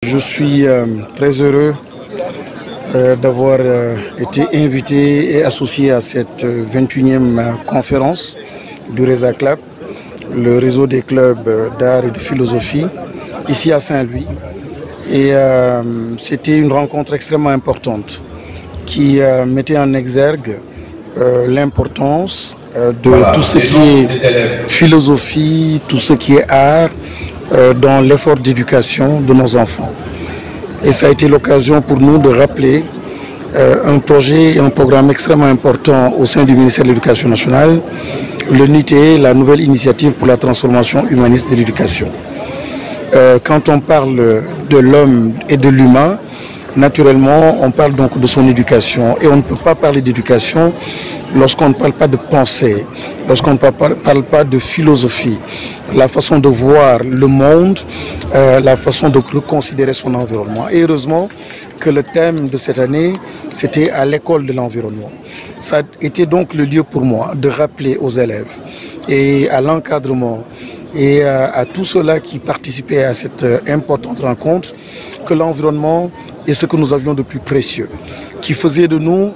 Je suis très heureux d'avoir été invité et associé à cette 21e conférence du Reza Club, le réseau des clubs d'art et de philosophie, ici à Saint-Louis. Et c'était une rencontre extrêmement importante qui mettait en exergue l'importance de tout ce qui est philosophie, tout ce qui est art, dans l'effort d'éducation de nos enfants. Et ça a été l'occasion pour nous de rappeler un projet et un programme extrêmement important au sein du ministère de l'Éducation nationale, le NITE, la nouvelle initiative pour la transformation humaniste de l'éducation. Quand on parle de l'homme et de l'humain, naturellement, on parle donc de son éducation. Et on ne peut pas parler d'éducation lorsqu'on ne parle pas de pensée, lorsqu'on ne parle pas de philosophie, la façon de voir le monde, la façon de reconsidérer son environnement. Et heureusement que le thème de cette année, c'était à l'école de l'environnement. Ça a été donc le lieu pour moi de rappeler aux élèves et à l'encadrement et à tous ceux-là qui participaient à cette importante rencontre que l'environnement est ce que nous avions de plus précieux, qui faisait de nous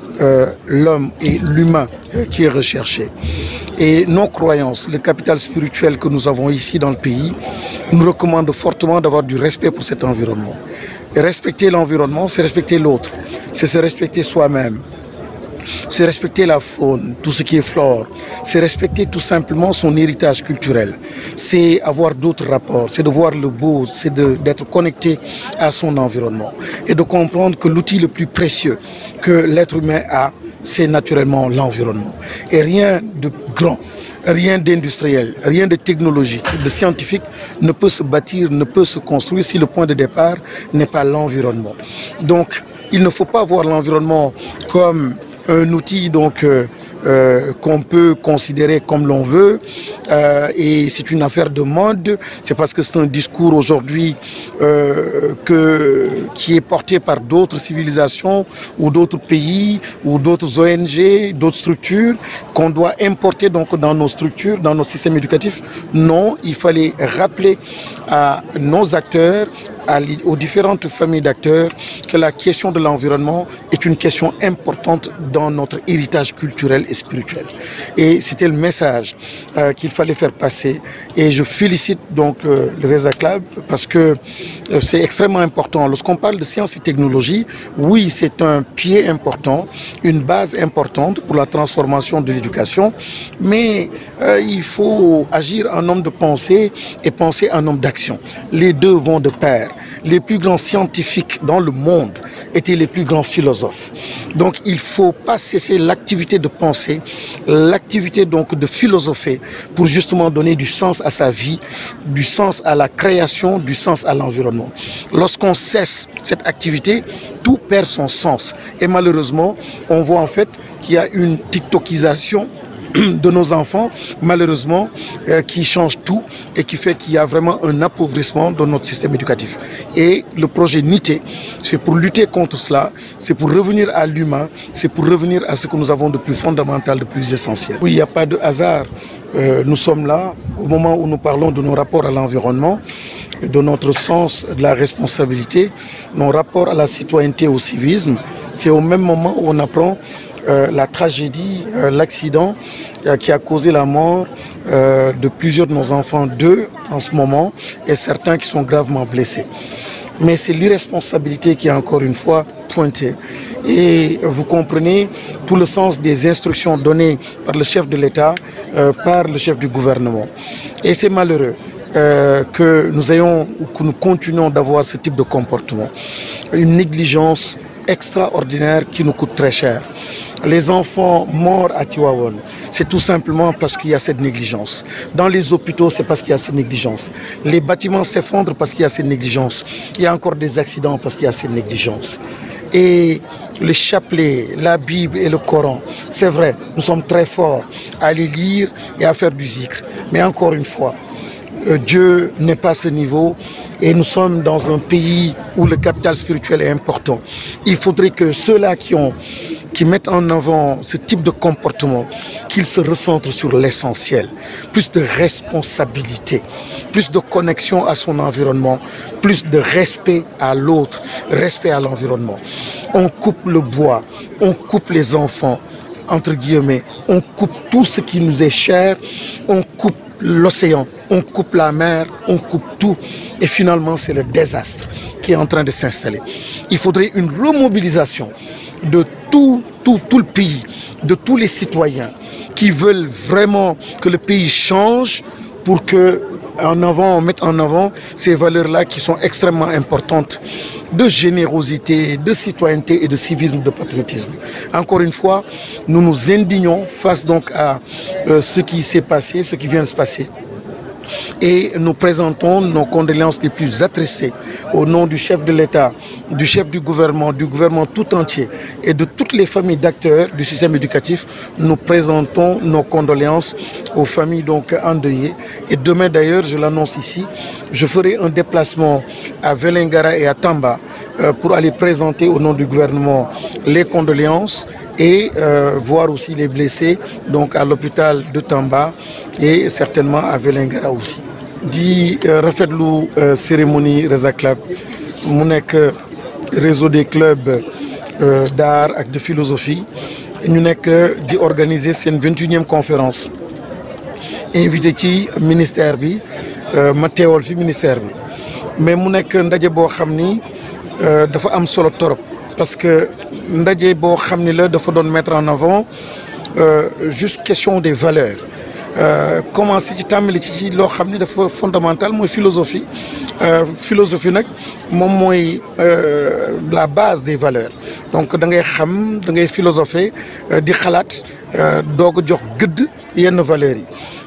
l'homme et l'humain qui est recherché. Et nos croyances, le capital spirituel que nous avons ici dans le pays, nous recommandent fortement d'avoir du respect pour cet environnement. Et respecter l'environnement, c'est respecter l'autre, c'est se respecter soi-même. C'est respecter la faune, tout ce qui est flore. C'est respecter tout simplement son héritage culturel. C'est avoir d'autres rapports, c'est de voir le beau, c'est d'être connecté à son environnement. Et de comprendre que l'outil le plus précieux que l'être humain a, c'est naturellement l'environnement. Et rien de grand, rien d'industriel, rien de technologique, de scientifique ne peut se bâtir, ne peut se construire si le point de départ n'est pas l'environnement. Donc, il ne faut pas voir l'environnement comme un outil donc qu'on peut considérer comme l'on veut et c'est une affaire de mode. C'est parce que c'est un discours aujourd'hui qui est porté par d'autres civilisations ou d'autres pays ou d'autres ONG, d'autres structures qu'on doit importer donc dans nos structures, dans nos systèmes éducatifs. Non, il fallait rappeler à nos acteurs, aux différentes familles d'acteurs, que la question de l'environnement est une question importante dans notre héritage culturel et spirituel. Et c'était le message qu'il fallait faire passer. Et je félicite donc le Reza Club parce que c'est extrêmement important. Lorsqu'on parle de sciences et technologies, oui, c'est un pied important, une base importante pour la transformation de l'éducation, mais il faut agir en homme de pensée et penser en homme d'action. Les deux vont de pair. Les plus grands scientifiques dans le monde étaient les plus grands philosophes. Donc il ne faut pas cesser l'activité de penser, l'activité donc de philosopher pour justement donner du sens à sa vie, du sens à la création, du sens à l'environnement. Lorsqu'on cesse cette activité, tout perd son sens. Et malheureusement, on voit en fait qu'il y a une tiktokisation de nos enfants, malheureusement, qui change tout et qui fait qu'il y a vraiment un appauvrissement de notre système éducatif. Et le projet NITE, c'est pour lutter contre cela, c'est pour revenir à l'humain, c'est pour revenir à ce que nous avons de plus fondamental, de plus essentiel. Oui, il n'y a pas de hasard. Nous sommes là au moment où nous parlons de nos rapports à l'environnement, de notre sens de la responsabilité, nos rapports à la citoyenneté, au civisme. C'est au même moment où on apprend la tragédie, l'accident qui a causé la mort de plusieurs de nos enfants, 2 en ce moment, et certains qui sont gravement blessés. Mais c'est l'irresponsabilité qui est encore une fois pointée. Et vous comprenez tout le sens des instructions données par le chef de l'État, par le chef du gouvernement. Et c'est malheureux que nous continuons d'avoir ce type de comportement. Une négligence extraordinaire qui nous coûte très cher. Les enfants morts à Tivaouane, c'est tout simplement parce qu'il y a cette négligence. Dans les hôpitaux, c'est parce qu'il y a cette négligence. Les bâtiments s'effondrent parce qu'il y a cette négligence. Il y a encore des accidents parce qu'il y a cette négligence. Et le chapelet, la Bible et le Coran, c'est vrai, nous sommes très forts à les lire et à faire du zikr. Mais encore une fois, Dieu n'est pas à ce niveau et nous sommes dans un pays où le capital spirituel est important. Il faudrait que ceux-là qui ont qui mettent en avant ce type de comportement, qu'ils se recentrent sur l'essentiel, plus de responsabilité, plus de connexion à son environnement, plus de respect à l'autre, respect à l'environnement. On coupe le bois, on coupe les enfants, entre guillemets, on coupe tout ce qui nous est cher, on coupe l'océan, on coupe la mer, on coupe tout. Et finalement, c'est le désastre qui est en train de s'installer. Il faudrait une remobilisation de tout le pays, de tous les citoyens qui veulent vraiment que le pays change pour que on mette en avant ces valeurs-là qui sont extrêmement importantes de générosité, de citoyenneté et de civisme, de patriotisme. Encore une fois, nous nous indignons face donc à ce qui s'est passé, ce qui vient de se passer. Et nous présentons nos condoléances les plus attristées au nom du chef de l'État, du chef du gouvernement tout entier et de toutes les familles d'acteurs du système éducatif. Nous présentons nos condoléances aux familles donc endeuillées. Et demain d'ailleurs, je l'annonce ici, je ferai un déplacement à Vélingara et à Tamba pour aller présenter au nom du gouvernement les condoléances et voir aussi les blessés donc à l'hôpital de Tamba et certainement à Vélingara aussi. di rafetlu cérémonie Reza Club mu nekk réseau des clubs d'art ak de philosophie ñu nekk di organiser seen 21e conférence invité ci ministère bi ma teewal fi ministère bi mais mu nekk ndaje boo xam ni dafa am solo torop parce que ndaje boo xam ni la dafa doon mettre en avant juste question des valeurs commencé ci tàmbali ci loo xam ni dafa fondamental mooy philosophie philosophie nag moom mooy la base des valeurs donc da ngay xam da ngay philosopher di xalaat doog a jox gëdd yenn valeurs yi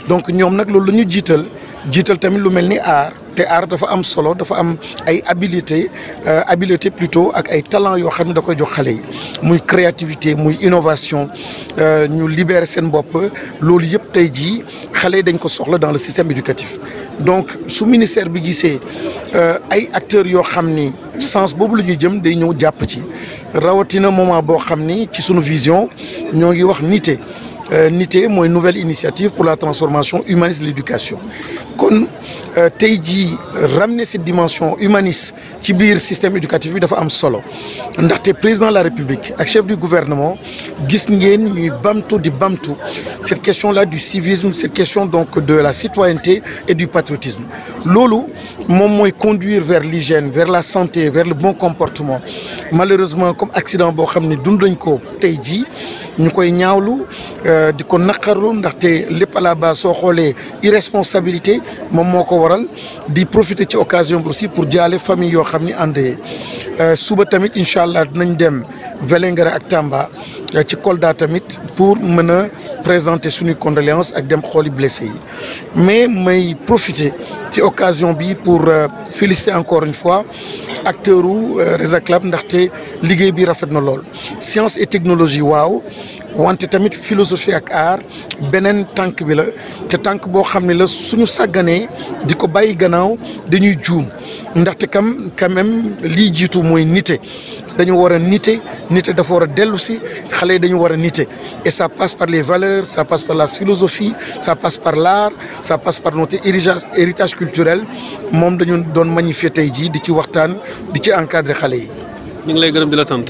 donc ñoom nag loolu la ñu jiital tamit lu mel ni art te art dafa am solo dafa am ay habilité plutôt ak ay talent yoo xam ne da koy jox xale yi muy créativité muy innovation ñu libérer seen bopp loolu yëpp tey jii xale yi dañ ko soxla dans le système éducatif donc su ministère bi gisee ay acteurs yoo xam ni sens boobu la ñuy jëm day ñëw jàpp ci rawatina moment boo xam ni ci sunu vision ñoo ngi wax nité nité mooy nouvelle initiative pour la transformation humaniste de l'éducation kon tey jii ramener cette dimension humaniste ci biir système éducatif bi dafa am solo ndaxte président de la République ak chef du gouvernement gis ngeen ñuy bamtu cette question là du civisme cette question donc de la citoyenneté et du patriotisme loolu moom mooy conduire vers l'hygiène vers la santé vers le bon comportement malheureusement comme accident boo xam ne dund nañ ko tey jii ñu koy ñaawlu di ko naqarlu ndaxte lépp à la base soo xoolee irresponsabilité moom moo ko waral di profiter ci occasion bi aussi pour jaale famille yoo xam ni àndee suba tamit incha allah dinañ dem Vélingara ak Tamba ci Kolda tamit pour mën a présenter suñuy condoléances ak dem xooli blessé yi mais may profiter ci occasion bi pour féliciter encore une fois acteur u Reza Club ndaxte liggéey bi rafet na lool science et technologie waaw wante tamit philosophie ak art beneen tànk bi la te tànk boo xam ne la suñu sàgganee di ko bàyyi gannaaw dañuy juum ndaxte quand même lii jiitu mooy nite dañu war a nite dafa war a dellu si xale yi dañu war a nite et ça passe par les valeurs ça passe par la philosophie ça passe par l'art ça passe par notre héritage culturel moom dañu doon magnifier tey jii di ci waxtaan di ci encadrer xale yi. ñu ngi lay gërëm di la sant.